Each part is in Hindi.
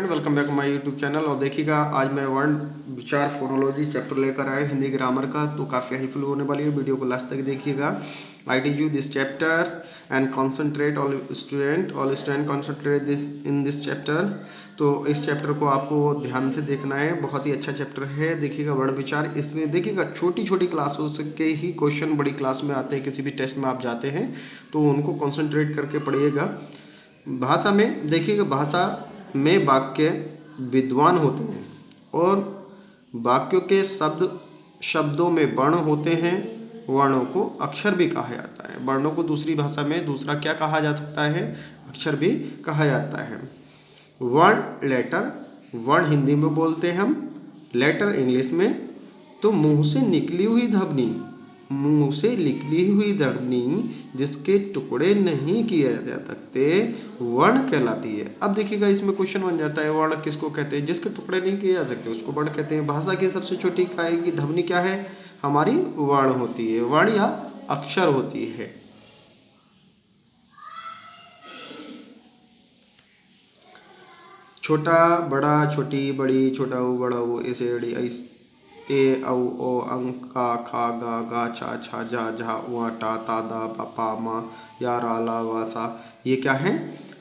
Friend, welcome back my YouTube channel. और देखिएगा आज मैं वर्ण विचार फोनोलॉजी चैप्टर लेकर आया हिंदी ग्रामर का, तो काफ़ी हेल्पफुल होने वाली है। वीडियो को लास्ट तक देखिएगा। I teach you this chapter and concentrate all student concentrate this in this chapter. तो इस चैप्टर को आपको ध्यान से देखना है, बहुत ही अच्छा चैप्टर है। देखिएगा वर्ण विचार, इसमें देखिएगा छोटी छोटी क्लासों के ही क्वेश्चन बड़ी क्लास में आते हैं। किसी भी टेस्ट में आप जाते हैं तो उनको कॉन्सेंट्रेट करके पढ़िएगा। भाषा में देखिएगा, भाषा में वाक्य विद्वान होते हैं और वाक्यों के शब्दों में वर्ण होते हैं। वर्णों को अक्षर भी कहा जाता है। वर्णों को दूसरी भाषा में दूसरा क्या कहा जा सकता है? अक्षर भी कहा जाता है। वर्ण लेटर, वर्ण हिंदी में बोलते हैं हम, लेटर इंग्लिश में। तो मुंह से निकली हुई ध्वनि, मुंह से निकली हुई ध्वनि जिसके टुकड़े नहीं किए जा सकते वर्ण कहलाती है। अब देखिएगा इसमें क्वेश्चन बन जाता है, वर्ण किसको कहते हैं? जिसके टुकड़े नहीं किए जा सकते उसको वर्ण कहते हैं। भाषा की सबसे छोटी इकाई की ध्वनि क्या है? हमारी वर्ण होती है, वर्ण या अक्षर होती है। छोटा बड़ा, छोटी बड़ी, छोटा ऊ बड़ा ऊ, ऐसे अड़ी ऐस, ए औ ओ अंक का खा गा गा चा छा जा झा वा टा ता दा पा पा मा या रा ला वा सा। ये क्या है?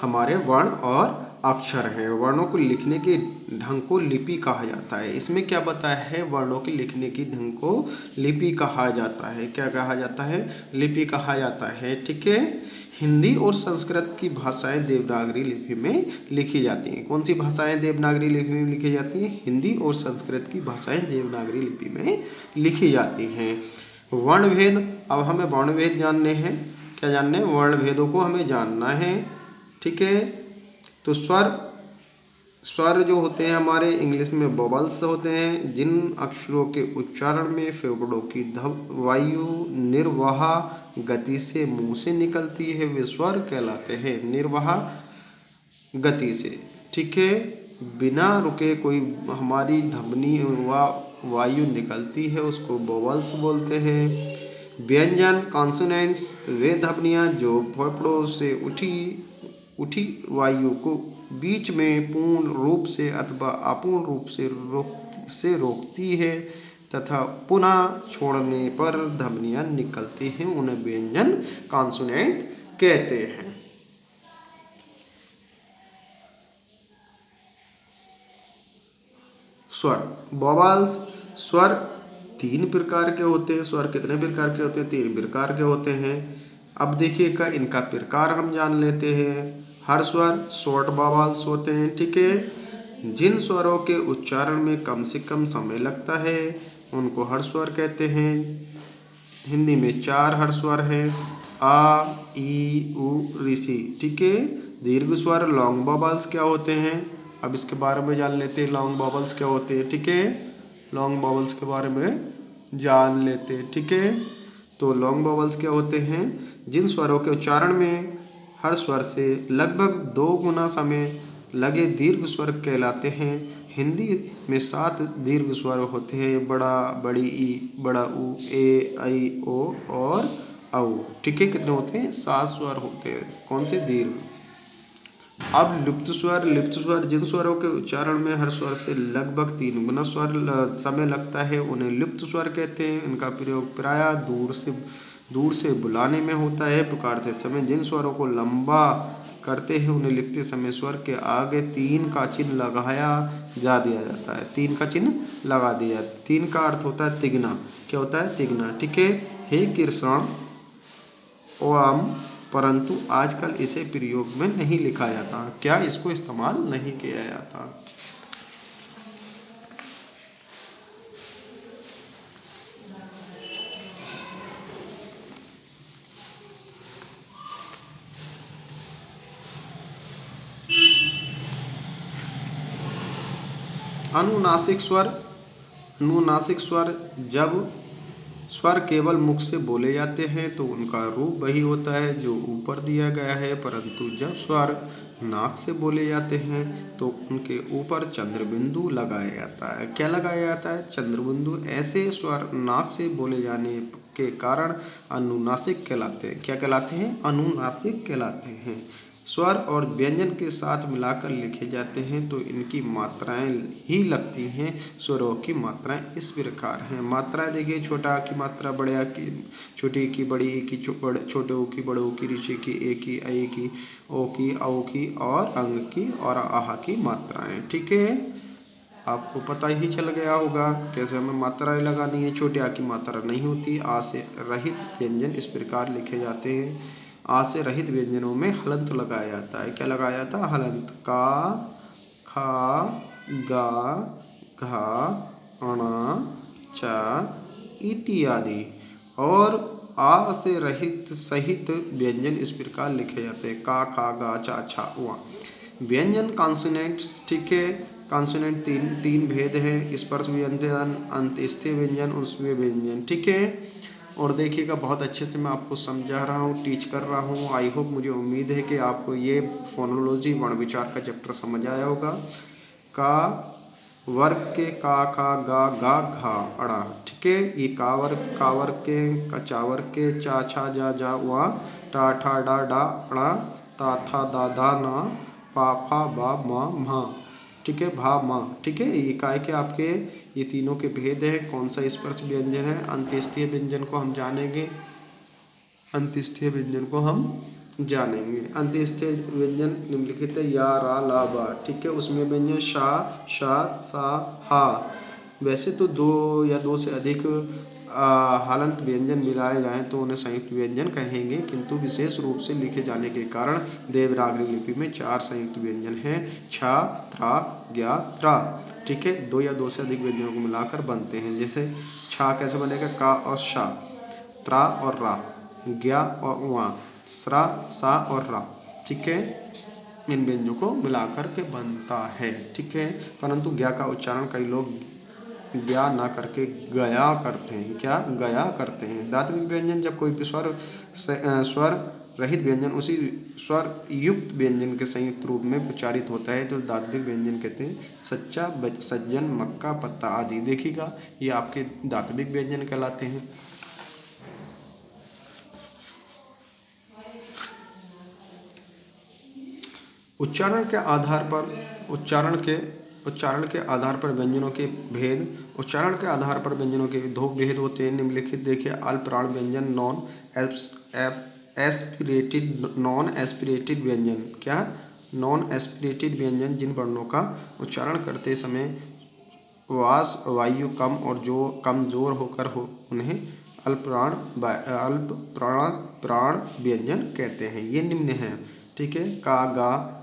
हमारे वर्ण और अक्षर हैं। वर्णों को लिखने के ढंग को लिपि कहा जाता है। इसमें क्या बताया है? वर्णों के लिखने की ढंग को लिपि कहा जाता है। क्या कहा जाता है? लिपि कहा जाता है। ठीक है। हिंदी और संस्कृत की भाषाएं देवनागरी लिपि में लिखी जाती हैं। कौन सी भाषाएं देवनागरी लिपि में लिखी जाती हैं? हिंदी और संस्कृत की भाषाएं देवनागरी लिपि में लिखी जाती हैं। वर्णभेद, अब हमें वर्णभेद जानने हैं। क्या जानने? वर्ण भेदों को हमें जानना है। ठीक है। तो स्वर जो होते हैं हमारे इंग्लिश में वोवल्स होते हैं। जिन अक्षरों के उच्चारण में फेफड़ों की वायु निर्वाह गति से मुंह से निकलती है वे स्वर कहलाते हैं। निर्वाह गति से, ठीक है, बिना रुके कोई हमारी ध्वनि व वायु निकलती है उसको वोवल्स बोलते हैं। व्यंजन कॉन्सोनेंट्स वे ध्वनियाँ जो फेफड़ों से उठी वायु को बीच में पूर्ण रूप से अथवा अपूर्ण रूप से रोकती है तथा पुनः छोड़ने पर ध्वनियाँ निकलती हैं, उन्हें व्यंजन कॉन्सोनेंट कहते हैं। स्वर वोवल्स, स्वर तीन प्रकार के होते हैं। स्वर कितने प्रकार के होते हैं? तीन प्रकार के होते हैं। अब देखिएगा इनका प्रकार हम जान लेते हैं। हर स्वर शॉर्ट वोवल्स होते हैं। ठीक है। जिन स्वरों के उच्चारण में कम से कम समय लगता है उनको हर स्वर कहते हैं। हिंदी में 4 हर स्वर हैं, आ ई उ ऋषि। ठीक है। दीर्घ स्वर लॉन्ग वोवल्स क्या होते हैं? अब इसके बारे में जान लेते हैं, लॉन्ग वोवल्स क्या होते हैं। ठीक है। लॉन्ग वोवल्स के बारे में जान लेते हैं। ठीक है। तो लॉन्ग वोवल्स क्या होते हैं? जिन स्वरों के उच्चारण में हर स्वर से लगभग 2 गुना समय लगे दीर्घ स्वर कहलाते हैं। हिंदी में 7 दीर्घ स्वर होते हैं, बड़ा, बड़ी ई, बड़ा ऊ, ए ऐ ओ और औ। ठीक है। कितने होते हैं? 7 स्वर होते हैं। कौन से? दीर्घ। अब लुप्त स्वर जिन स्वरों के उच्चारण में हर स्वर से लगभग 3 गुना समय लगता है उन्हें लुप्त स्वर कहते हैं। इनका प्रयोग प्रायः दूर से बुलाने में होता है। पुकारते समय जिन स्वरों को लंबा करते हैं उन्हें लिखते समय स्वर के आगे 3 का चिन्ह लगाया जा दिया जाता है। 3 का चिन्ह लगा दिया। 3 का अर्थ होता है तिगना। क्या होता है? तिगना। ठीक है। हे कृष्ण ओम, परंतु आजकल इसे प्रयोग में नहीं लिखा जाता। क्या? इसको इस्तेमाल नहीं किया जाता। अनुनासिक स्वर, अनुनासिक स्वर जब स्वर केवल मुख से बोले जाते हैं तो उनका रूप वही होता है जो ऊपर दिया गया है, परंतु जब स्वर नाक से बोले जाते हैं तो उनके ऊपर चंद्रबिंदु लगाया जाता है। क्या लगाया जाता है? चंद्रबिंदु। ऐसे स्वर नाक से बोले जाने के कारण अनुनासिक कहलाते हैं। क्या कहलाते हैं? अनुनासिक कहलाते हैं। स्वर और व्यंजन के साथ मिलाकर लिखे जाते हैं तो इनकी मात्राएं ही लगती हैं। स्वरों की मात्राएं इस प्रकार हैं। मात्राएं देखिए, छोटा की मात्रा, बड़े आ की, छोटी की, बड़ी ई की, छोटे ओ की, बड़े ओ की, ऋषि की, ए की, ऐ की, ओ की, औ की और अंग की और आह की मात्राएं। ठीक है, आपको पता ही चल गया होगा कैसे हमें मात्राएं लगानी है। छोटे आ की मात्रा नहीं होती। आ से रहित व्यंजन इस प्रकार लिखे जाते हैं। आ से रहित व्यंजनों में हलंत लगाया जाता है। क्या लगाया जाता है? हलंत। का, खा, गा, घा, अणा, चा इत्यादि। और आ से रहित सहित व्यंजन इस प्रकार लिखे जाते हैं। का, खा, गा, चा, छा, वा। व्यंजन कॉन्सोनेंट, ठीक है, कॉन्सोनेंट तीन भेद हैं। स्पर्श व्यंजन, अंत्यस्थ व्यंजन, ऊष्मीय व्यंजन। ठीक है, और देखिएगा बहुत अच्छे से मैं आपको समझा रहा हूँ, टीच कर रहा हूँ। आई होप, मुझे उम्मीद है कि आपको ये फोनोलॉजी वर्ण विचार का चैप्टर समझ आया होगा। का वर्ग के का, खा, गा, घा, अड़ा। ठीक है, ये का वर्ग के, का चा वर्ग के, चा, छा, जा, वा, टा, ठा, डा, अड़ा, ता, था, दा, ना, पा, फा, बा, मा, म्हा। ठीक है, भा, मा। ठीक है, ये काय के आपके ये तीनों के भेद हैं। कौन सा स्पर्श व्यंजन है? अंत्यस्थीय व्यंजन को हम जानेंगे। अंत्यस्थीय व्यंजन को हम जानेंगे। अंत्यस्थीय व्यंजन निम्नलिखित है: या, रा, ला, बा। ठीक है, उसमें व्यंजन शा, शा, सा, हा। वैसे तो दो या दो से अधिक हलंत व्यंजन मिलाए जाएं तो उन्हें संयुक्त व्यंजन कहेंगे, किंतु विशेष रूप से लिखे जाने के कारण देवनागरी लिपि में 4 संयुक्त व्यंजन हैं: छा, त्रा, ज्ञा, त्रा। ठीक है, दो या दो से अधिक व्यंजनों को मिलाकर बनते हैं। जैसे छा कैसे बनेगा? का और शा, त्रा और रा, ज्ञा और वा, स्रा, सा और रा। ठीक है, इन व्यंजनों को मिलाकर के बनता है। ठीक है, परंतु ज्ञा का उच्चारण कई लोग ज्ञा ना करके गया करते हैं। क्या? गया करते हैं। दात्विक व्यंजन, जब कोई भी स्वर रहित व्यंजन उसी स्वर युक्त व्यंजन के संयुक्त रूप में उच्चारित होता है तो दात्विक व्यंजन कहते हैं। सच्चा, सज्जन, मक्का, पत्ता आदि। देखिएगा, ये आपके दात्विक व्यंजन कहलाते हैं। उच्चारण के आधार पर व्यंजनों के भेद। उच्चारण के आधार पर व्यंजनों के दो भेद होते हैं, निम्नलिखित देखिए। अल्पप्राण व्यंजन, नॉन एस्पिरेटेड व्यंजन। क्या? नॉन एस्पिरेटेड व्यंजन, जिन वर्णों का उच्चारण करते समय वायु कम और कमजोर होकर हो, उन्हें प्राण व्यंजन कहते हैं। ये निम्न हैं। ठीक है, का, गा,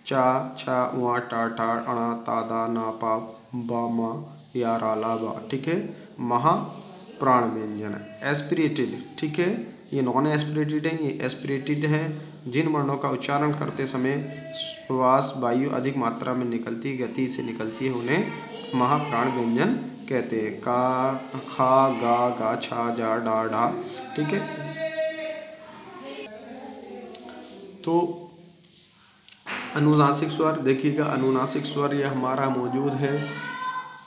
चा, छा, वा, टा, अणा, ता, दा, ना, पा, बा, मा, या, रा, ला, बा। ठीक है, महाप्राण व्यंजन। एस्पिरेटेड, ठीक है, ये नॉन एस्पिरेटेड है, ये एस्पिरेटेड है। जिन वर्णों का उच्चारण करते समय श्वास वायु अधिक मात्रा में निकलती, गति से निकलती है, उन्हें महाप्राण व्यंजन कहते हैं। का, खा, गा, छा, जा, डा, ढा। ठीक है, तो अनुनासिक स्वर देखिएगा। अनुनासिक स्वर ये हमारा मौजूद है।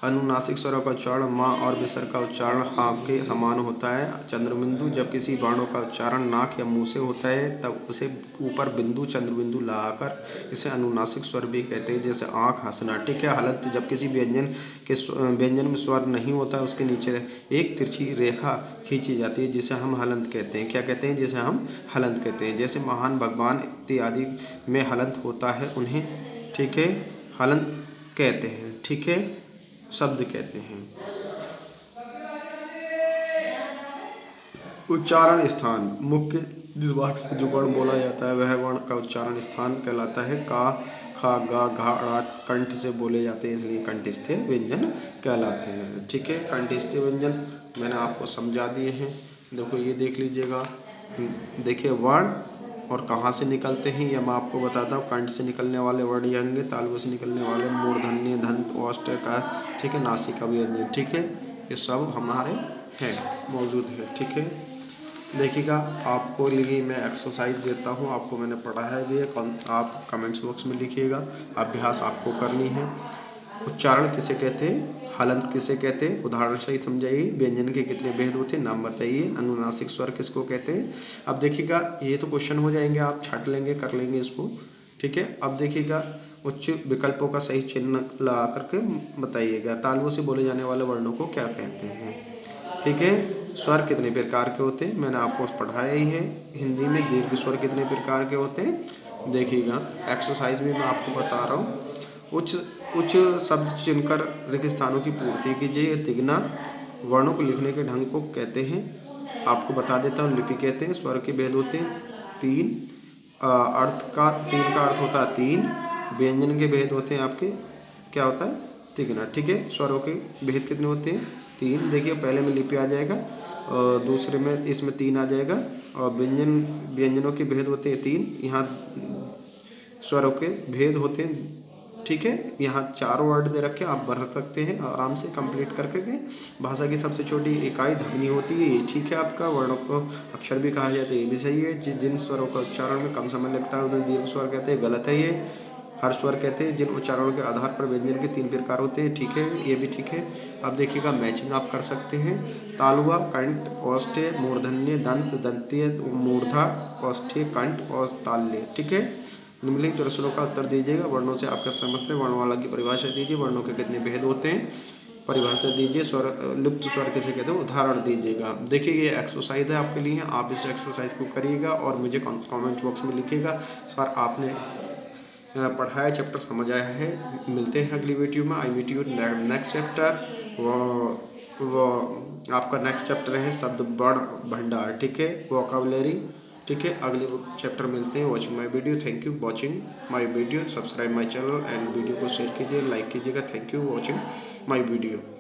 अनुनासिक स्वरों का उच्चारण माँ और विसर्ग का उच्चारण हा के समान होता है। चंद्रबिंदु, जब किसी वर्णों का उच्चारण नाक या मुंह से होता है तब उसे ऊपर बिंदु चंद्रबिंदु लगाकर इसे अनुनासिक स्वर भी कहते हैं। जैसे आँख, हंसना। ठीक है, हलंत, जब किसी व्यंजन में स्वर नहीं होता, उसके नीचे एक तिरछी रेखा खींची जाती है जिसे हम हलंत कहते हैं। क्या कहते हैं? जिसे हम हलंत कहते हैं। जैसे महान भगवान इत्यादि में हलंत होता है, उन्हें, ठीक है, हलंत कहते हैं। ठीक है, शब्द कहते हैं। उच्चारण स्थान, मुख्य जिस भाग से जो वर्ण बोला जाता है वह वर्ण का उच्चारण स्थान कहलाता है। का, खा, गा, घा, ड़ा कंठ से बोले जाते हैं, इसलिए कंठस्थ व्यंजन कहलाते हैं। ठीक है, कंठस्थ व्यंजन मैंने आपको समझा दिए हैं। देखो, ये देख लीजिएगा। देखिए, वर्ण और कहाँ से निकलते हैं यह मैं आपको बताता हूँ। कंठ से निकलने वाले वर्ण ये होंगे, तालु से निकलने वाले मूर्धन्य, दंत, ओष्ठ का, ठीक है, नासिका व्यंजन। ठीक है, ये सब हमारे हैं, मौजूद है। ठीक है, देखिएगा, आपको लिए मैं एक्सरसाइज देता हूँ, आपको मैंने पढ़ाया भी है, आप कमेंट्स बॉक्स में लिखिएगा। अभ्यास आपको करनी है। उच्चारण किसे कहते हैं, हलंत किसे कहते हैं, उदाहरण सही समझाइए। व्यंजन के कितने भेद होते हैं, नाम बताइए। अनुनासिक स्वर किसको कहते हैं। अब देखिएगा ये तो क्वेश्चन हो जाएंगे, आप छाट लेंगे, कर लेंगे इसको, ठीक है। अब देखिएगा उच्च विकल्पों का सही चिन्ह लगा करके बताइएगा। तालुओं से बोले जाने वाले वर्णों को क्या कहते हैं, ठीक है। स्वर कितने प्रकार के होते हैं, मैंने आपको पढ़ाया ही है। हिंदी में दीर्घ स्वर कितने प्रकार के होते हैं, देखिएगा एक्सरसाइज में मैं आपको बता रहा हूँ। उच्च उच्च शब्द चुनकर रिक्त स्थानों की पूर्ति कीजिए। तिगना वर्णों को लिखने के ढंग को कहते हैं, आपको बता देता हूँ। लिपि कहते हैं। स्वर के भेद होते हैं तीन, तीन का अर्थ होता है तीन। व्यंजन के भेद होते हैं आपके, क्या होता है, तिगना, ठीक है। स्वरों के भेद कितने होते हैं, तीन। देखिए पहले में लिपि आ जाएगा और दूसरे में इसमें तीन आ जाएगा। और व्यंजनों के भेद होते हैं तीन, यहाँ स्वरों के भेद होते हैं, ठीक है। यहाँ 4 वर्ड दे रखे, आप भर सकते हैं आराम से कंप्लीट करके के। भाषा की सबसे छोटी इकाई ध्वनि होती है, ये ठीक है आपका। वर्णों को अक्षर भी कहा जाता है, ये भी सही है। जिन स्वरों का उच्चारण में कम समय लगता है उन्हें दीर्घ स्वर कहते हैं, गलत है ये। हर स्वर कहते हैं जिन उच्चारणों के आधार पर व्यंजन के 3 प्रकार होते हैं, ठीक है, ये भी ठीक है। अब देखिएगा मैचिंग आप कर सकते हैं। तालुआ, कंठ, औष्ठ्य, मूर्धन्य, दंत, दंतीय, मूर्धा, औष्ठ्य, कंठ और ताल्य, ठीक है। निम्नलिखित प्रश्नों का उत्तर दीजिएगा। वर्णों से आपका समझते हैं, वर्णमाला की परिभाषा दीजिए। वर्णों के कितने भेद होते हैं, परिभाषा दीजिए। स्वर लुप्त स्वर किसे कहते हैं, उदाहरण दीजिएगा। देखिए ये एक्सरसाइज है आपके लिए, आप इस एक्सरसाइज को करिएगा और मुझे कमेंट बॉक्स में लिखिएगा सर आपने पढ़ाया चैप्टर समझ आया है। मिलते हैं अगली वीडियो में। I meet you next chapter. वो आपका नेक्स्ट चैप्टर है शब्द बड़ भंडार, ठीक है, वोकैबुलरी, ठीक है। अगले चैप्टर मिलते हैं। Watching my video, thank you watching my video. Subscribe my channel and video को शेयर कीजिए, लाइक कीजिएगा। Thank you watching my video.